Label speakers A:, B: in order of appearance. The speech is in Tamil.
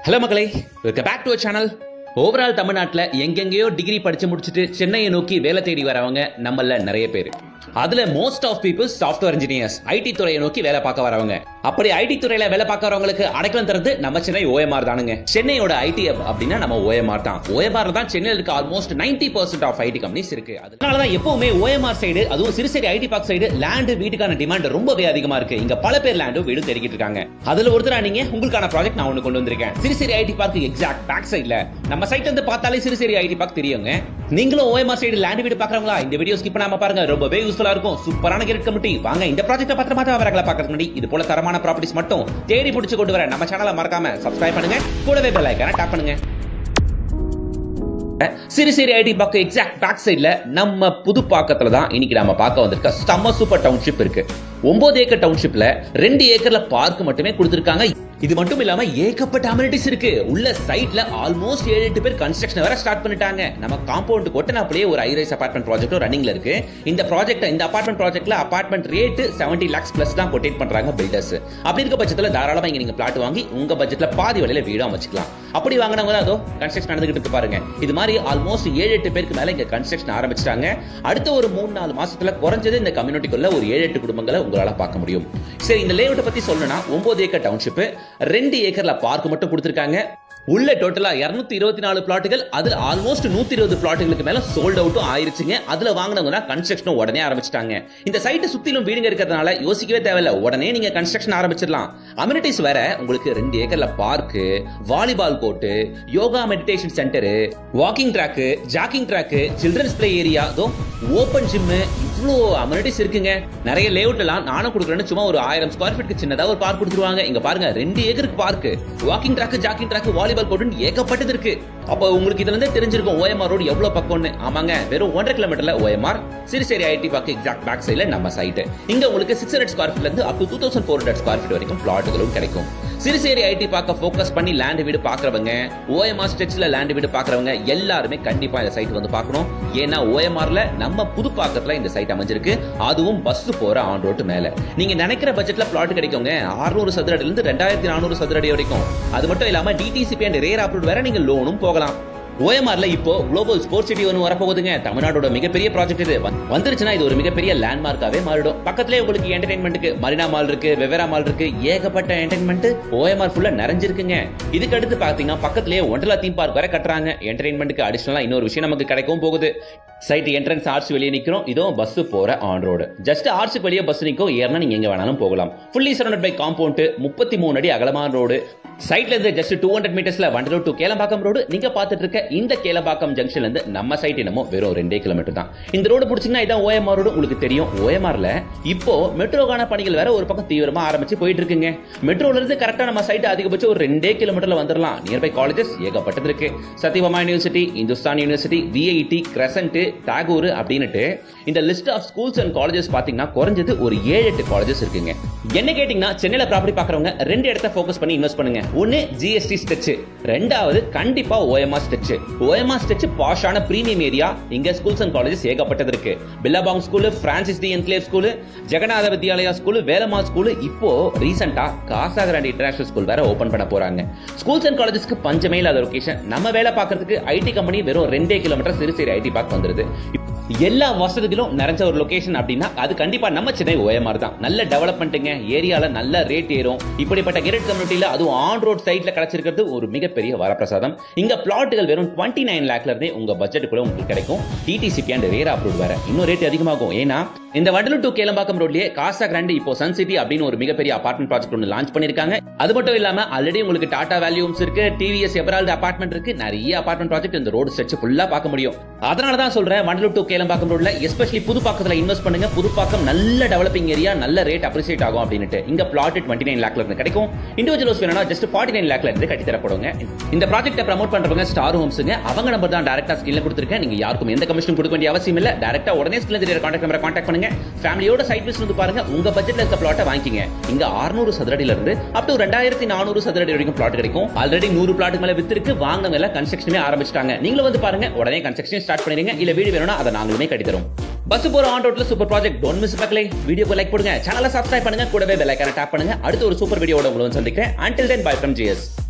A: ஹலோ மக்களே, welcome back to our channel. Overall தமிழ்நாட்டில் எங்கெங்கேயோ டிகிரி படிச்சு முடிச்சுட்டு சென்னையை நோக்கி வேலை தேடி வரவங்க நம்மள நிறைய பேர். அதுல most of people software engineers, IT துறையை நோக்கி வேலை பார்க்க வரவங்க. அப்படி ஐடி துறையில வேலை பார்க்க வரவங்களுக்கு அடைக்கலம் தரது நம்ம சென்னை ஓஎம்ஆர் தானுங்க. சென்னையோட ஐடி அப்படின்னா நம்ம ஓஎம்ஆர் தான். ஓஎம்ஆர் தான் சென்னையில் இருக்க ஆல்மோஸ்ட் 90% ஆஃப் ஐடி கம்பெனிஸ் இருக்கு. அதனாலதான் எப்பவுமே ஓஎம்ஆர் சைடு, அதுவும் Siruseri IT park side land வீட்டுக்கான டிமாண்ட் ரொம்பவே அதிகமா இருக்கு. இங்க பல பேர் லேண்டும் வீடும் தெரிவிக்கிட்டு இருக்காங்க. அதுல ஒருத்தரா நீங்க உங்களுக்கான ப்ராஜெக்ட் நான் ஒன்னு கொண்டு வந்திருக்கேன். Siruseri IT park exact back சைட்ல நம்ம சைட் வந்து பார்த்தாலே சிறுசேரி ஐடி பார்க் தெரியுங்க. நீங்களும் ஓஎம்ஆர் சைடு லேண்ட் வீடு பாக்குறவங்களா? இந்த வீடியோ ஸ்கிப் பண்ணாம பாருங்க, ரொம்பவே யூஸ்ஃபுல்லா இருக்கும். சூப்பரான கிரெடிட் கமிட்டி. வாங்க இந்த ப்ராஜெக்ட் பத்திரமா வரங்களா பாக்கிறதுக்கு முன்னாடி இது போல தரமான ப்ராப்பர்ட்டிஸ் மட்டும் தேடி பிடிச்சு கொண்டு வர நம்ம சேனலை மறக்காம சப்ஸ்கிரைப் பண்ணுங்க, கூடவே பெல் ஐகானை டாப் பண்ணுங்க. Siruseri IT park exact back சைட்ல நம்ம புதுப்பாக்கத்துல தான் இன்னைக்கு நாம பார்க்க வந்திருக்க செம்ம சூப்பர் டவுன்ஷிப் இருக்கு. 9 ஏக்கர் டவுன்ஷிப்ல 2 ஏக்கர்ல பார்க் மட்டுமே கொடுத்திருக்காங்க. இது மட்டும் இல்லாம ஏகப்பட்ட அமெனிட்டிஸ் இருக்கு. உள்ள சைட்ல ஆல்மோஸ்ட் 7-8 பேர் கன்ஸ்ட்ரக்ஷன் வர ஸ்டார்ட் பண்ணிட்டாங்க. நம்ம காம்பவுண்ட் கொட்டனாப்லயே ஒரு ஹை ரைஸ் அபார்ட்மெண்ட் ப்ராஜெக்ட் ரன்னிங்ல இருக்கு. இந்த அபார்ட்மெண்ட் ப்ராஜெக்ட்ல அபார்ட்மெண்ட் ரேட் 70 lakhs பிளஸ் தான் கொட்டேட் பண்றாங்க பில்டர்ஸ். அப்படி இருக்க பட்சத்துல தாராளமா இங்க நீங்க பிளாட் வாங்கி உங்க பட்ஜெட்ல பாதி விலையில வீடு அமைச்சுக்கலாம். அப்படி வாங்கினவங்க தான் அதோ கன்ஸ்ட்ரக்ஷன் நடந்துகிட்டு இருக்கு பாருங்க. இது மாதிரி ஆல்மோஸ்ட் 7-8 பேருக்கு மேல இங்க கன்ஸ்ட்ரக்ஷன் ஆரம்பிச்சிட்டாங்க. அடுத்த ஒரு 3-4 மாசத்துல குறைஞ்சது இந்த கம்யூனிட்டிக்குள்ள ஒரு 7-8 குடும்பங்களை உங்களால பார்க்க முடியும். சரி, இந்த லேஅவுட் பத்தி சொல்லணும்னா 9 ஏக்கர் டவுன்ஷிப், 2 ஏக்கர்ல பார்க் மட்டும் கொடுத்திருக்காங்க. உள்ள டோட்டலா 224 பிளாட்டுகள், அதுல ஆல்மோஸ்ட் 120 பிளாட்டுகளுக்கு மேல சோல்ட் அவுட்டும் ஆயிருச்சுங்க. அதுல வாங்கினவங்க கன்ஸ்ட்ரக்ஷன் உடனே ஆரம்பிச்சிட்டாங்க. இந்த சைட் சுத்திலும் வீடுங்க இருக்கிறதுனால யோசிக்கவே தேவையில்ல, உடனே நீங்க கன்ஸ்ட்ரக்ஷன் ஆரம்பிச்சிடலாம். அமெனிட்டிஸ் வேற உங்களுக்கு 2 ஏக்கர்ல park, volleyball court, yoga meditation centre, walking track, jogging track, children's play area, open gym, இவ்வளோ அமெனிட்டிஸ் இருக்குங்க. நிறைய லேஅவுட் எல்லாம் நானும் கொடுக்குறேன்னு சும்மா ஒரு 1000 ஸ்கொயர் ஃபீட்க்கு சின்னதா ஒரு பார்க் கொடுத்துருவாங்க. இங்க பாருங்க 2 ஏக்கருக்கு park, walking track, jogging track, volleyball court ஏகப்பட்டது இருக்கு. அப்போ உங்களுக்கு இதுல இருந்து தெரிஞ்சிருக்கும் ஓஎம்ஆர் ரோடு எவ்வளவு பக்கம்னு. ஆமாங்க, வெறும் 1.5 கிலோமீட்டர்ல OMR Siruseri IT park exact back சைட்ல நம்ம சைட். இங்க உங்களுக்கு 600 ஸ்கொயர் ஃபீட்ல இருந்து அப் டு 2400 ஸ்கொயர் ஃபீட் வரைக்கும் பிளாட்டுகளும் கிடைக்கும். சிறுசேரி ஐடி பார்க்க ஃபோக்கஸ் பண்ணி லேண்ட் வீடு பாக்குறவங்க, ஓஎம்ஆர் ஸ்ட்ரெச்ல லேண்ட் வீடு பாக்குறவங்க எல்லாருமே கண்டிப்பா இந்த சைட் வந்து பார்க்கணும். ஏன்னா ஓஎம்ஆர்ல நம்ம புதுப்பாக்கத்துல இந்த சைட் அமைஞ்சிருக்கு. அதுவும் பஸ் போற ஆன் ரோட் மேல. நீங்க நினைக்கிற பட்ஜெட்ல பிளாட் கிடைக்குங்க. 600 சதுர அடியில இருந்து 2400 சதுர அடி வரைக்கும். அது மட்டும் இல்லாம டிடிசிபி அண்ட் ரேர் அப்ரூவ்ட் வேற நீங்க லோனும் போகலாம். ஓஎம்ஆர்ல இப்போ குளோபல் ஸ்போர்ட்ஸ் சிட்டி ஒன்று வரப்போகுதுங்க. தமிழ்நாடோட மிகப்பெரிய ப்ராஜெக்ட் இது. வந்துருச்சுன்னா இது ஒரு மிகப்பெரிய லேண்ட்மார்க்காவே மாறிடும். பக்கத்திலே உங்களுக்கு என்டர்டைன்மெண்ட்டுக்கு மரினா மால் இருக்கு, வெவேரா மால் இருக்கு, ஏகப்பட்ட என்டர்டைன்மெண்ட் ஓஎம்ஆர் ஃபுல்லா நிறைஞ்சிருக்குங்க. இதுக்கு அடுத்து பாத்தீங்கன்னா பக்கத்திலேயே ஒண்டர்லா தீம் பார்க் வர கட்டுறாங்க. என்டர்டைன்மெண்ட்டுக்கு அடிஷனலா இன்னொரு விஷயம் நமக்கு கிடைக்கும் போகுது. சைட் என்ட்ரன்ஸ் ஆர்ச் வெளியே நிக்கிறோம். இதுவும் பஸ் போற ஆன் ரோடு. ஜஸ்ட் ஆர்ச்சுக்கு வெளியே பஸ் நிற்கும். ஏறினா நீங்க எங்க வேணாலும் போகலாம். ஃபுல்லி சரௌண்டட் பை காம்பவுண்ட், 33 அடி அகலமான ரோடு. சைட்ல இருந்து ஜஸ்ட் 200 மீட்டர்ஸ்ல வண்டலூர் டு கேளம்பாக்கம் ரோடு. நீங்க பாத்துட்டு இருக்க இந்த கேளம்பாக்கம் ஜங்ஷன்ல இருந்து நம்ம சைட் என்னமோ வெறும் 2 கிலோமீட்டர் தான். இந்த ரோடு பிடிச்சீங்கன்னா இதான் ஓஎம்ஆர் ரோடு. உங்களுக்கு தெரியும் ஓஎம்ஆர்ல இப்போ மெட்ரோக்கான பணிகள் வேற ஒரு பக்கம் தீவிரமா ஆரம்பிச்சு போயிட்டு இருக்குங்க. மெட்ரோல இருந்து கரெக்டா நம்ம சைட் அதிகபட்சம் ஒரு 2 கிலோமீட்டர்ல வந்துடலாம். நியர்பை காலேஜஸ் ஏகப்பட்டது இருக்கு. Sathyabama university, Hindustan university, VIT, Crescent, Tagore அப்படின்னுட்டு இந்த list of schools and colleges பாத்தீங்கன்னா குறைஞ்சது ஒரு 7-8 காலேஜஸ் இருக்குங்க. என்ன கேட்டீங்கன்னா சென்னையில ப்ராப்பர்ட்டி பாக்குறவங்க 2 இடத்தை ஃபோக்கஸ் பண்ணி இன்வெஸ்ட் பண்ணுங்க. ஒன்னு ஜிஎஸ்டி ஸ்ட்ரெச், ரெண்டாவது கண்டிப்பா ஓஎம்ஆர் ஸ்ட்ரெச். ஓஎம்ஆர் ஸ்ட்ரெச் பாஷான பிரீமியம் ஏரியா. இங்க ஸ்கூல்ஸ் அண்ட் காலேஜஸ் ஏகப்பட்டது இருக்கு. Billabong school, Francis de enclave school, Jagannatha Vidyalaya school, Velammal school, இப்போ ரீசெண்டா காசா கிராண்ட் இன்டர்நேஷனல் ஸ்கூல் வேற ஓபன் பண்ண போறாங்க. ஸ்கூல்ஸ் அண்ட் காலேஜஸ்க்கு பஞ்சமே இல்லாத லொகேஷன். நம்ம வேலை பார்க்கறதுக்கு ஐடி கம்பெனி வெறும் 2 கிலோமீட்டர் சிறுசேரி ஐடி பார்க் வந்துருது. எல்லா வசதிகளும் நிறைஞ்ச ஒரு லொகேஷன் அப்படின்னா அது கண்டிப்பா நம்ம சென்னை ஓஎம்ஆர் தான். நல்ல டெவலப்மெண்ட்டுங்க. ஏரியால நல்ல ரேட் ஏறும். இப்படிப்பட்ட கிரெட் கம்யூனிட்டியில அதுவும் ஆன் ரோட் சைட்ல கிடைச்சிருக்கிறது ஒரு மிகப்பெரிய வரப்பிரசாதம். இங்க பிளாட்டுகள் வெறும் 29 லாக்ல இருந்தே உங்க பட்ஜெட்டுக்குள்ள உங்களுக்கு கிடைக்கும். டிடிசிபி அண்ட் ரேர் அப்ரூவ்ட் வேற இன்னும் ரேட் அதிகமாகும். ஏன்னா இந்த வண்டலூர் டு கேளம்பாக்கம் ரோட்லயே காசா கிராண்ட் இப்போ சன் சிட்டி அப்படின்னு ஒரு மிகப்பெரிய அபார்ட்மெண்ட் ப்ராஜெக்ட் ஒன்று லான்ச் பண்ணிருக்காங்க. அது மட்டும் இல்லாம ஆல்ரெடி உங்களுக்கு டாடா வேல்யூம்ஸ் இருக்கு, டிவிஎஸ் எவரால்டு அபார்ட்மெண்ட் இருக்கு. நிறைய அபார்ட்மெண்ட் ப்ராஜெக்ட் இந்த ரோடு ஸ்ட்ரெச் ஃபுல்லா பார்க்க முடியும். அதனால தான் சொல்றேன் வண்டலூர் டு கேளம்பாக்கம் ரோட்ல எஸ்பெஷலி புதுப்பாக்கத்துல இன்வெஸ்ட் பண்ணுங்க. புதுப்பாக்கம் நல்ல டெவலப்பிங் ஏரியா, நல்ல ரேட் அப்ரிசியேட் ஆகும் அப்படின்ட்டு. இங்க பிளாட் 29 லாக்ல இருந்து கிடைக்கும். இண்டிவிஜுவல்ஸ் வேணும்னா ஜஸ்ட் 49 லாக்ல இருந்து கட்டி தரப்படுங்க. இந்த ப்ராஜெக்ட்டை ப்ரமோட் பண்றவங்க ஸ்டார் ஹோம்ஸ்ங்க. அவங்க நம்பர் தான் டைரக்டா ஸ்கிரீன்ல கொடுத்திருக்கேன். நீங்க யாருக்கும் எந்த கமிஷன் கொடுக்க வேண்டிய அவசியம் இல்ல. டைரக்டா உடனே ஸ்கிரீன்ல தெரியற கான்டாக்ட் நம்பரை கான்டாக்ட் பண்ணுங்க. ஃபேமிலியோட சைட் விசிட் வந்து பாருங்க. உங்க பட்ஜெட்ல இருக்க பிளாட்டை வாங்கிக்கங்க. இங்க 600 சதுர அடியில இருந்து அப் டு 2400 சதுர அடி வரைக்கும் பிளாட் கிடைக்கும். ஆல்ரெடி 100 பிளாட்டுக்கு மேல வித்திருக்கு. வாங்கினவங்க எல்லாம் கன்ஸ்ட்ரக்ஷனே ஆரம்பிச்சிட்டாங்க. நீங்களும் வந்து பாருங்க, உடனே கன்ஸ்ட்ரக்ஷன் ஸ்டார்ட் பண்ணிடுங்க. இல்ல வீடு வேணும்னா அதை நாங்களுமே கட்டி தரோம். பஸ் போற ஆன் ரோட்ல சூப்பர் ப்ராஜெக்ட். டோன்ட் மிஸ் மக்களே. வீடியோக்கு லைக் போடுங்க, சேனலை சப்ஸ்கிரைப் பண்ணுங்க, கூடவே பெல் ஐகானை டாப் பண்ணுங்க. அடுத்த ஒரு சூப்பர் வீடியோவோட உங்களை சந்திக்கிறேன். Until then, bye from GS.